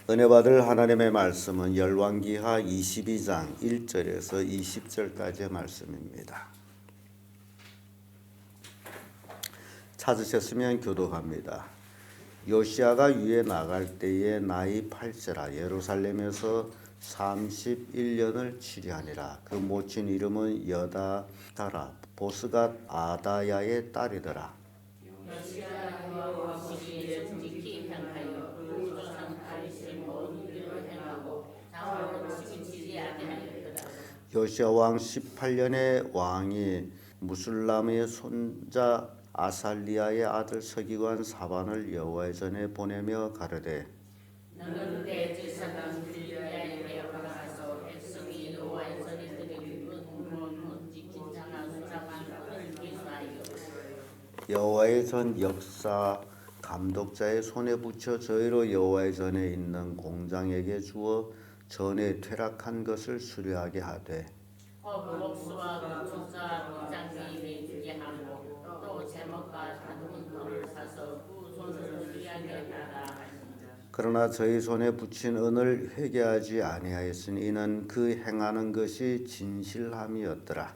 은혜 받을 하나님의 말씀은 열왕기하 22장 1절에서 20절까지의 말씀입니다. 찾으셨으면 교독합니다. 요시야가 위에 나갈 때에 나이 8세라 예루살렘에서 31년을 치리하니라. 그 모친 이름은 여다다라 보스갓 아다야의 딸이더라. 요시야 왕 18년에 왕이 무술람의 손자 아살리아의 아들 서기관 사반을 여호와의 전에 보내며 가르되 너는 대제사장 줄리아에게 올라가서 백성이 여호와의 전에 드리는 지킨 자가 수사반을 기수하여 여호와의 전 역사 감독자의 손에 붙여 저희로 여호와의 전에 있는 공장에게 주어 전에 퇴락한 것을 수리하게 하되 목수와 건축자 공장님이 주게 하고 또 제목과 다듬은 돌을 사서 그 손을 수리하게 하라. 그러나 저희 손에 붙인 은을 회개하지 아니하였으니 이는 그 행하는 것이 진실함이었더라.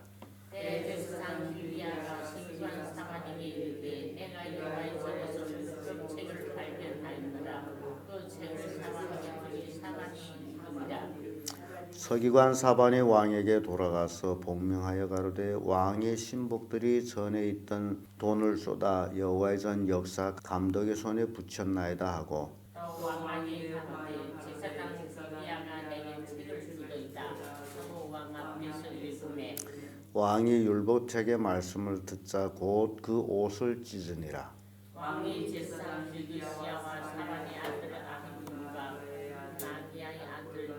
대제사장 줄리아가 서기관 사반에게 이르되 내가 여호와의 전에서 그 책을 발견하였노라. 그 책을 사반에게 주니 사반이 읽으니라. 서기관 사반이 왕에게 돌아가서 복명하여 가로되 왕의 신복들이 전에 있던 돈을 쏟아 여호와의 전 역사 감독의 손에 붙였나이다 하고 또 왕에게 가로되 제사장 줄리아가 내게 책을 주도이다. 또 왕 앞에서 읽으매 왕이 율법책의 말씀을 듣자 곧 그 옷을 찢으니라. 왕이 제사장 줄리아와 사반의 아들 아히두가 나디아의 아들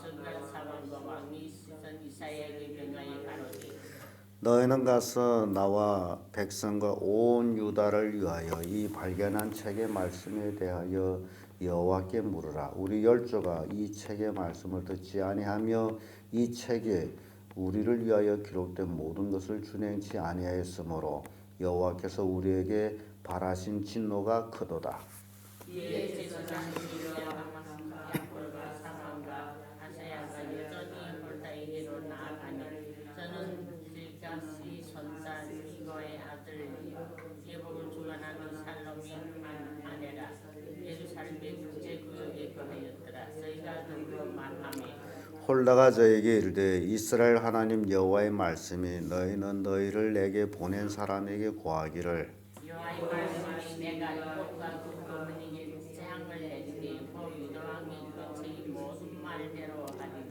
서기관 사반과 왕이 시선 이사야에게 명하여 가로되 너희는 가서 나와 백성과 온 유다를 위하여 이 발견한 책의 말씀에 대하여 여호와께 물으라. 우리 열조가 이 책의 말씀을 듣지 아니하며 이 책에 우리를 위하여 기록된 모든 것을 준행치 아니하였으므로 여호와께서 우리에게 발하신 진노가 크도다. 이에 제사장 줄리아와 야골과 사반과 아사야가 여전히 홀다에게로 나아가니 저는 길가시 선사 이거의 아들 예복을 주관하는 살롬이 아내라. 예루살렘의 국제구역에 거하였더라. 저희가 더불어 말하며 홀다가 저에게 이르되 이스라엘 하나님 여호와의 말씀이 너희는 너희를 내게 보낸 사람에게 고하기를 여호와의 말씀이 내가 이곳과 그 거민에게 재앙을 내리니 그 유다왕이 그 책이 모든 말대로 하리니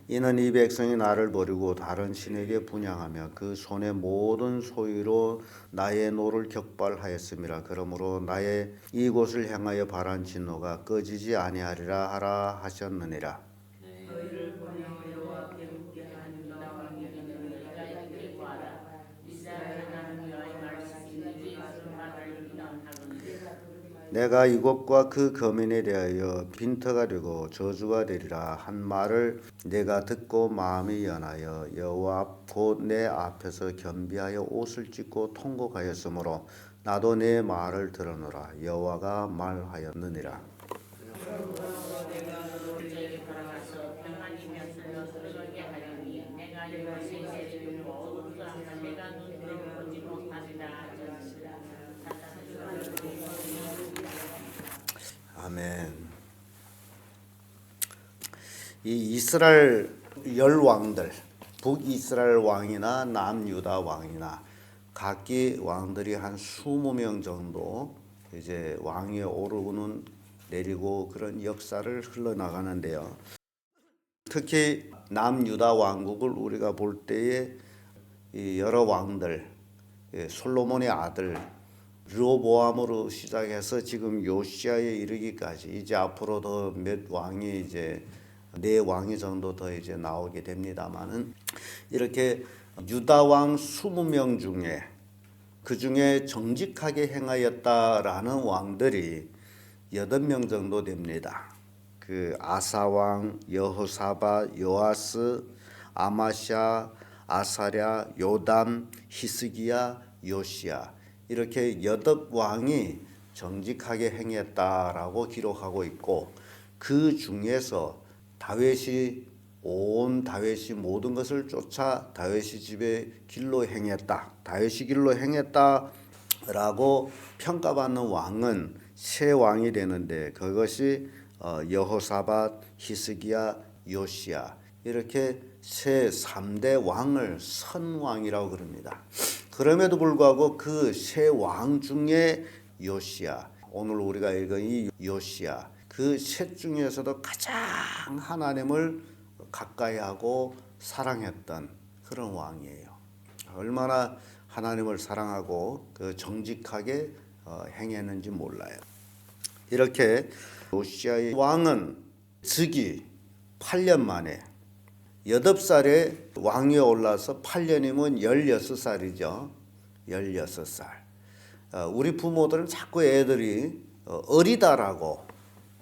이는 이 백성이 나를 버리고 다른 신에게 분향하며 그 손의 모든 소유로 나의 노를 격발하였음이라. 그러므로 나의 이곳을 향하여 발한 진노가 꺼지지 아니하리라 하라 하셨느니라. 너희를 보내어 여호와께 묻게 한 유다왕에게는 너희가 이렇게 구하라. 이스라엘 하나님 여호와의 말씀이 네게 이르는 말을 위반하거니와 내가 이곳과 그 거민에 대하여 빈터가 되고 저주가 되리라 한 말을 내가 듣고 마음이 연하여 여호와 곧 내 앞에서 겸비하여 옷을 찢고 통곡하였으므로 나도 내 말을 들으노라. 여호와가 말하였느니라. 내가 너희에게 돌아가서 평안히 면술로 들어가게 하리니 내가 이곳에 내리는 모든 사람을 내가 눈으로 보지 못하리라 하셨느니라. 아멘. 이 이스라엘 열 왕들, 북이스라엘 왕이나 남유다 왕이나 각기 왕들이 한 20명 정도 이제 왕위에 오르고는 내리고 그런 역사를 흘러나가는데요. 특히 남유다 왕국을 우리가 볼 때에 이 여러 왕들, 솔로몬의 아들 르호보암으로 시작해서 지금 요시야에 이르기까지 이제 앞으로 더 몇 왕이 이제 4왕이 정도 더 이제 나오게 됩니다만은 이렇게 유다 왕 20명 중에 그 중에 정직하게 행하였다라는 왕들이 8명 정도 됩니다. 그 아사 왕, 여호사밧, 요아스, 아마샤, 아사랴, 요담, 히스기야, 요시야 이렇게 8왕이 정직하게 행했다라고 기록하고 있고 그 중에서 다윗이 모든 것을 쫓아 다윗이 집의 길로 행했다. 다윗이 길로 행했다라고 평가받는 왕은 세 왕이 되는데 그것이 여호사밧, 히스기야, 요시야 이렇게 세 3대 왕을 선왕이라고 그럽니다. 그럼에도 불구하고 그 세 왕 중에 요시야, 오늘 우리가 읽은 이 요시야 그 셋 중에서도 가장 하나님을 가까이하고 사랑했던 그런 왕이에요. 얼마나 하나님을 사랑하고 그 정직하게 행했는지 몰라요. 이렇게 요시야의 왕은 즉위 8년 만에 8살에 왕위에 올라서 8년이면 16살이죠. 16살. 우리 부모들은 자꾸 애들이 어리다라고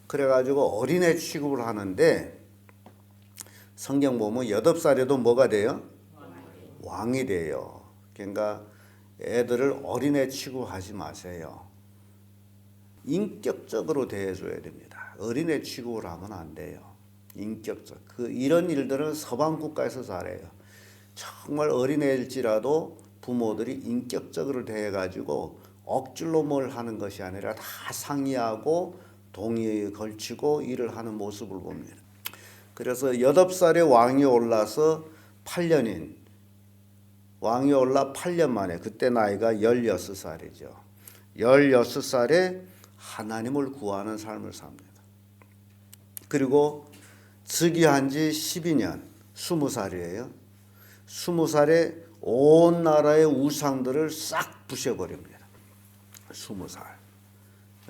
그래가지고 어린애 취급을 하는데 성경 보면 8살에도 뭐가 돼요? 왕이 돼요. 그러니까 애들을 어린애 취급하지 마세요. 인격적으로 대해줘야 됩니다. 어린애 취급을 하면 안 돼요. 인격적. 이런 일들은 서방 국가에서 잘해요. 정말 어린애일지라도 부모들이 인격적으로 대해가지고 억지로 뭘 하는 것이 아니라 다 상의하고 동의에 걸치고 일을 하는 모습을 봅니다. 그래서 8살에 왕이 올라서 8년인 왕이 올라 8년 만에 그때 나이가 16살이죠. 16살에 하나님을 구하는 삶을 삽니다. 그리고 즉위한 지 12년, 20살이에요. 20살에 온 나라의 우상들을 싹 부셔버립니다. 20살.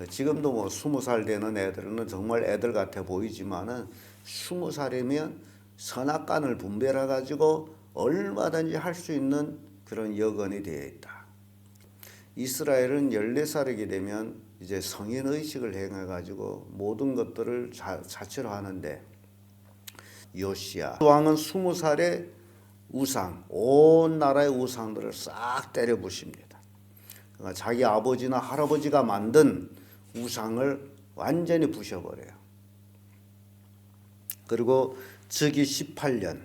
지금도 뭐 20살 되는 애들은 정말 애들 같아 보이지만은 20살이면 선악간을 분별해 가지고 얼마든지 할 수 있는 그런 여건이 되어 있다. 이스라엘은 14살이게 되면 이제 성인 의식을 행해 가지고 모든 것들을 자체로 하는데 요시야 왕은 20살에 우상, 온 나라의 우상들을 싹 때려 부십니다. 그러니까 자기 아버지나 할아버지가 만든 우상을 완전히 부셔버려요. 그리고 즉위 18년,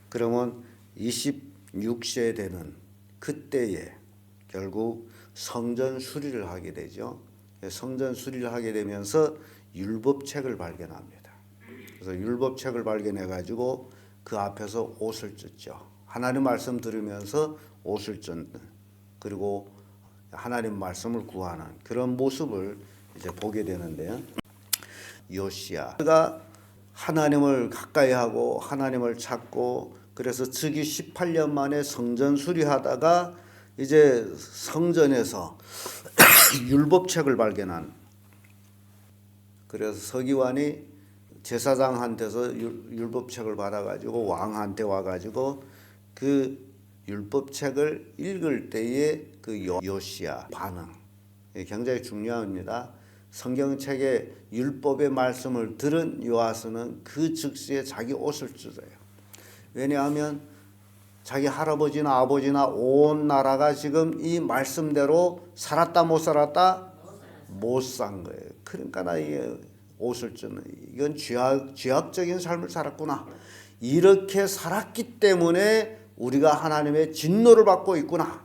그러면 26세 되는 그때에 결국 성전 수리를 하게 되죠. 성전 수리를 하게 되면서 율법책을 발견합니다. 그래서 율법책을 발견해 가지고 그 앞에서 옷을 찢죠. 하나님 말씀 들으면서 옷을 찢는, 그리고 하나님 말씀을 구하는 그런 모습을 이제 보게 되는데요. 요시야가 하나님을 가까이 하고 하나님을 찾고 그래서 즉위 18년 만에 성전 수리하다가 이제 성전에서 율법책을 발견한, 그래서 서기관이 제사장한테서 율법책을 받아가지고 왕한테 와가지고 그 율법책을 읽을 때의 그 요시야 반응 굉장히 중요합니다. 성경책의 율법의 말씀을 들은 요아스는 그 즉시에 자기 옷을 찢어요. 왜냐하면 자기 할아버지나 아버지나 온 나라가 지금 이 말씀대로 살았다 못 살았다? 못 산 거예요. 그러니까 나 이게 옷을 찢는, 이건 죄악적인 삶을 살았구나. 이렇게 살았기 때문에 우리가 하나님의 진노를 받고 있구나.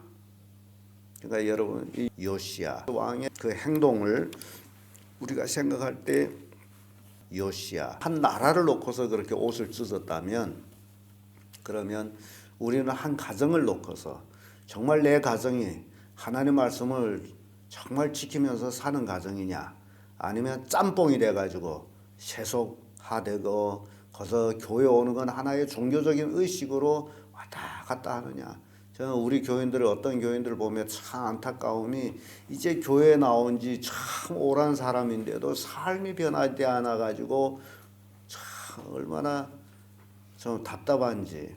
그러니까 여러분 이 요시야 왕의 그 행동을 우리가 생각할 때 요시야 한 나라를 놓고서 그렇게 옷을 찢었다면 그러면 우리는 한 가정을 놓고서 정말 내 가정이 하나님 말씀을 정말 지키면서 사는 가정이냐 아니면 짬뽕이 돼가지고 세속화되고 거기서 교회 오는 건 하나의 종교적인 의식으로 왔다 갔다 하느냐. 저는 우리 교인들을 어떤 교인들을 보면 참 안타까움이 이제 교회에 나온 지 참 오랜 사람인데도 삶이 변하지 않아 가지고 참 얼마나 좀 답답한지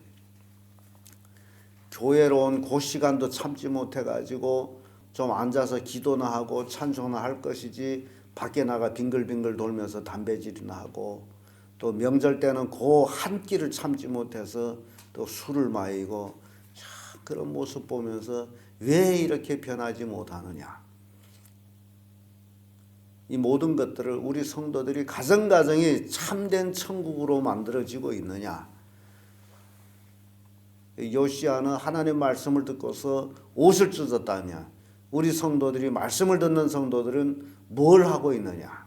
교회로 온 그 시간도 참지 못해 가지고 좀 앉아서 기도나 하고 찬송나 할 것이지 밖에 나가 빙글빙글 돌면서 담배질이나 하고 또 명절 때는 그 한 끼를 참지 못해서 또 술을 마시고 그런 모습 보면서 왜 이렇게 변하지 못하느냐. 이 모든 것들을 우리 성도들이 가정가정이 참된 천국으로 만들어지고 있느냐? 요시야는 하나님 말씀을 듣고서 옷을 찢었다면 우리 성도들이 말씀을 듣는 성도들은 뭘 하고 있느냐?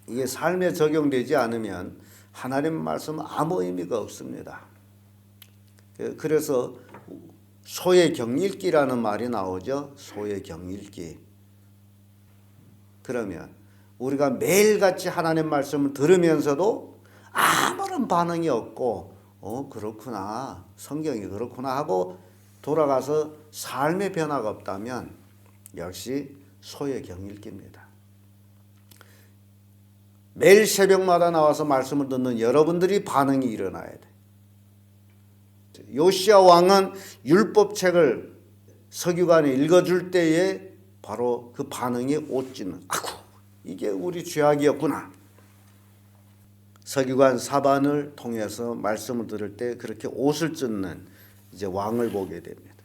이게 삶에 적용되지 않으면 하나님 말씀은 아무 의미가 없습니다. 그래서 소의 경읽기라는 말이 나오죠. 소의 경읽기. 그러면 우리가 매일같이 하나님 말씀을 들으면서도 아무런 반응이 없고 그렇구나, 성경이 그렇구나 하고 돌아가서 삶의 변화가 없다면 역시 소의 경읽기입니다. 매일 새벽마다 나와서 말씀을 듣는 여러분들이 반응이 일어나야 돼. 요시야 왕은 율법책을 서기관이 읽어줄 때에 바로 그 반응이 옷 찢는, 아구, 이게 우리 죄악이었구나. 서기관 사반을 통해서 말씀을 들을 때 그렇게 옷을 찢는 이제 왕을 보게 됩니다.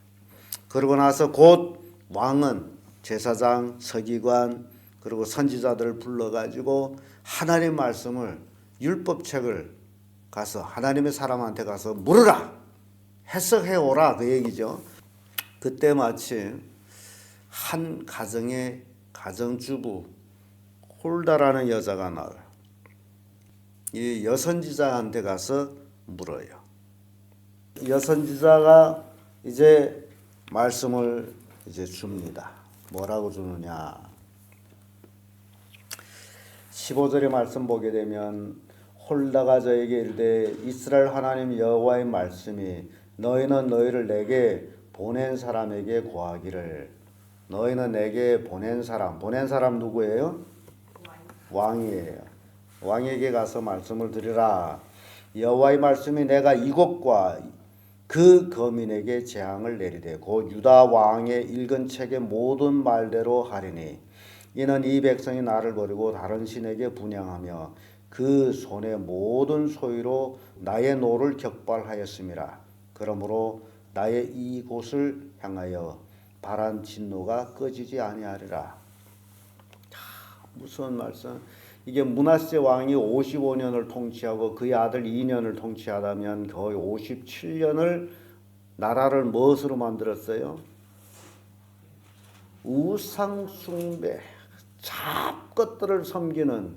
그러고 나서 곧 왕은 제사장, 서기관 그리고 선지자들을 불러가지고 하나님 말씀을 율법책을 가서 하나님의 사람한테 가서 물으라, 해석해 오라, 그 얘기죠. 그때 마침 한 가정의 가정주부 홀다라는 여자가 나와요. 이 여선지자한테 가서 물어요. 여선지자가 이제 말씀을 이제 줍니다. 뭐라고 주느냐? 15절의 말씀 보게 되면 홀다가 저에게 이르되 이스라엘 하나님 여호와의 말씀이 너희는 너희를 내게 보낸 사람에게 고하기를. 너희는 내게 보낸 사람 누구예요? 왕이에요. 왕에게 가서 말씀을 드리라. 여호와의 말씀이 내가 이곳과 그 거민에게 재앙을 내리되 곧 유다 왕의 읽은 책의 모든 말대로 하리니 이는 이 백성이 나를 버리고 다른 신에게 분향하며 그 손의 모든 소유로 나의 노를 격발하였음이라. 그러므로 나의 이곳을 향하여 발한 진노가 꺼지지 아니하리라. 무슨 말씀? 이게 므낫세 왕이 55년을 통치하고 그의 아들 2년을 통치하다면 거의 57년을 나라를 무엇으로 만들었어요? 우상 숭배, 잡것들을 섬기는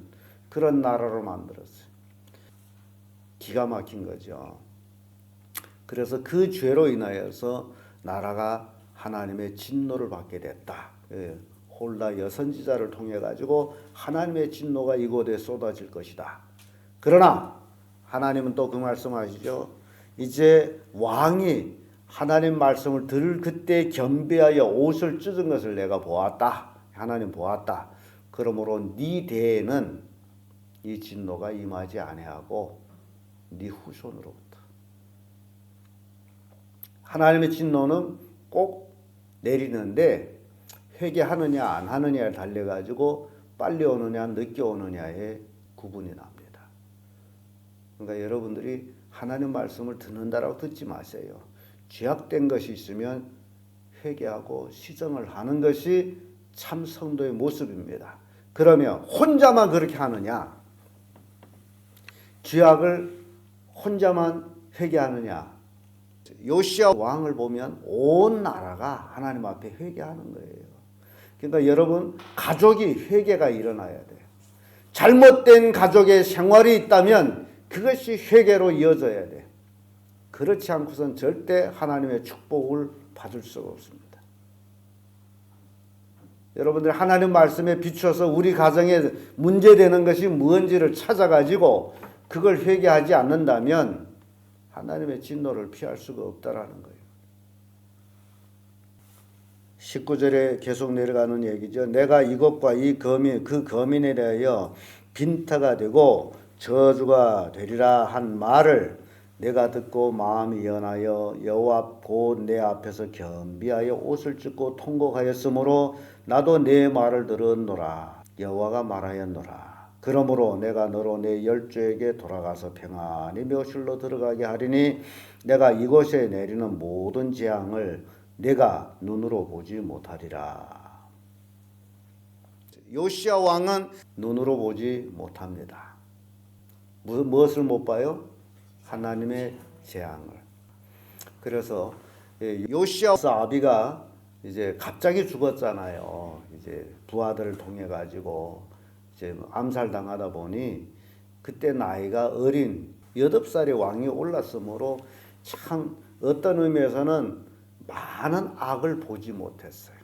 그런 나라로 만들었어요. 기가 막힌 거죠. 그래서 그 죄로 인하여서 나라가 하나님의 진노를 받게 됐다. 홀다 여선지자를 통해 가지고 하나님의 진노가 이곳에 쏟아질 것이다. 그러나 하나님은 또 그 말씀하시죠. 이제 왕이 하나님 말씀을 들을 그때 겸비하여 옷을 찢은 것을 내가 보았다. 하나님 보았다. 그러므로 네 대에는 이 진노가 임하지 아니하고 네 후손으로부터. 하나님의 진노는 꼭 내리는데 회개하느냐 안 하느냐에 달려가지고 빨리 오느냐 늦게 오느냐에 구분이 납니다. 그러니까 여러분들이 하나님 말씀을 듣는다라고 듣지 마세요. 죄악된 것이 있으면 회개하고 시정을 하는 것이 참 성도의 모습입니다. 그러면 혼자만 그렇게 하느냐? 죄악을 혼자만 회개하느냐? 요시야 왕을 보면 온 나라가 하나님 앞에 회개하는 거예요. 그러니까 여러분 가족이 회개가 일어나야 돼요. 잘못된 가족의 생활이 있다면 그것이 회개로 이어져야 돼요. 그렇지 않고선 절대 하나님의 축복을 받을 수가 없습니다. 여러분들 하나님 말씀에 비춰서 우리 가정에 문제되는 것이 무엇인지를 찾아가지고 그걸 회개하지 않는다면 하나님의 진노를 피할 수가 없다라는 거예요. 19절에 계속 내려가는 얘기죠. 내가 이것과 이 거민, 그 거민에 대하여 빈터가 되고 저주가 되리라 한 말을 내가 듣고 마음이 연하여 여호와 곧 내 앞에서 겸비하여 옷을 찢고 통곡하였으므로 나도 내 말을 들었노라. 여호와가 말하였노라. 그러므로 내가 너로 내 열조에게 돌아가서 평안히 묘실로 들어가게 하리니 내가 이곳에 내리는 모든 재앙을 내가 눈으로 보지 못하리라. 요시야 왕은 눈으로 보지 못합니다. 무엇을 못 봐요? 하나님의 재앙을. 그래서 요시야 아비가 이제 갑자기 죽었잖아요. 이제 부하들을 통해 가지고 이제 암살당하다 보니 그때 나이가 어린 8살의 왕이 올랐으므로 참 어떤 의미에서는 많은 악을 보지 못했어요.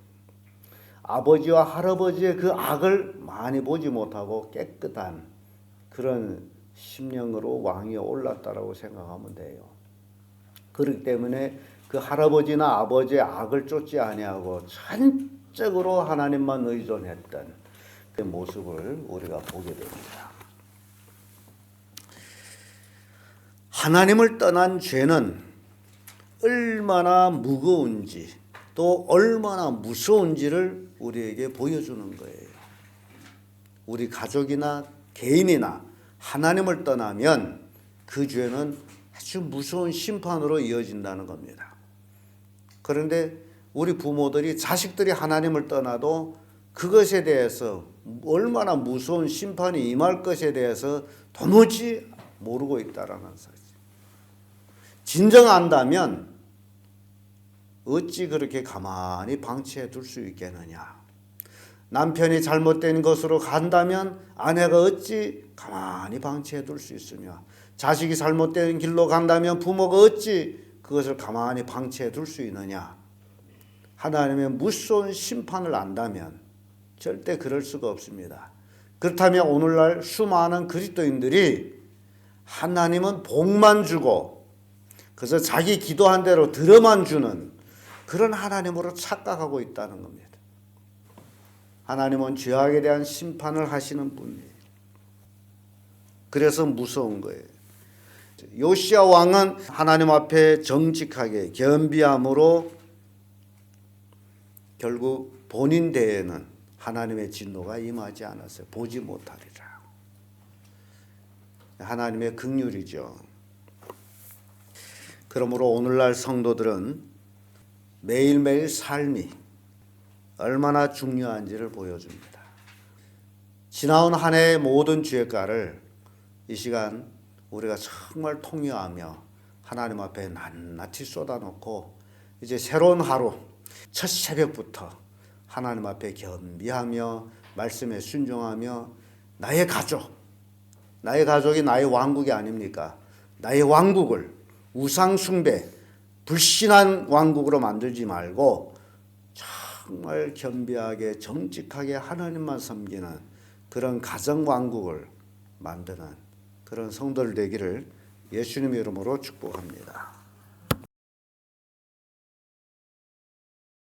아버지와 할아버지의 그 악을 많이 보지 못하고 깨끗한 그런 심령으로 왕이 올랐다라고 생각하면 돼요. 그렇기 때문에 그 할아버지나 아버지의 악을 쫓지 아니하고 전적으로 하나님만 의존했던 그 모습을 우리가 보게 됩니다. 하나님을 떠난 죄는 얼마나 무거운지 또 얼마나 무서운지를 우리에게 보여주는 거예요. 우리 가족이나 개인이나 하나님을 떠나면 그 죄는 아주 무서운 심판으로 이어진다는 겁니다. 그런데 우리 부모들이 자식들이 하나님을 떠나도 그것에 대해서 얼마나 무서운 심판이 임할 것에 대해서 도무지 모르고 있다라는 사실. 진정 안다면 어찌 그렇게 가만히 방치해 둘 수 있겠느냐. 남편이 잘못된 것으로 간다면 아내가 어찌 가만히 방치해 둘 수 있으며, 자식이 잘못된 길로 간다면 부모가 어찌 그것을 가만히 방치해 둘 수 있느냐. 하나님의 무서운 심판을 안다면 절대 그럴 수가 없습니다. 그렇다면 오늘날 수많은 그리스도인들이 하나님은 복만 주고 그래서 자기 기도한 대로 들어만 주는 그런 하나님으로 착각하고 있다는 겁니다. 하나님은 죄악에 대한 심판을 하시는 분이에요. 그래서 무서운 거예요. 요시야 왕은 하나님 앞에 정직하게 겸비함으로 결국 본인 대에는 하나님의 진노가 임하지 않았어요. 보지 못하리라. 하나님의 긍휼이죠. 그러므로 오늘날 성도들은 매일매일 삶이 얼마나 중요한지를 보여줍니다. 지나온 한 해의 모든 죄가를 이 시간 우리가 정말 통회하며 하나님 앞에 낱낱이 쏟아놓고 이제 새로운 하루 첫 새벽부터 하나님 앞에 겸비하며 말씀에 순종하며 나의 가족이 나의 왕국이 아닙니까? 나의 왕국을 우상 숭배, 불신한 왕국으로 만들지 말고 정말 겸비하게 정직하게 하나님만 섬기는 그런 가정 왕국을 만드는 그런 성도들 되기를 예수님의 이름으로 축복합니다.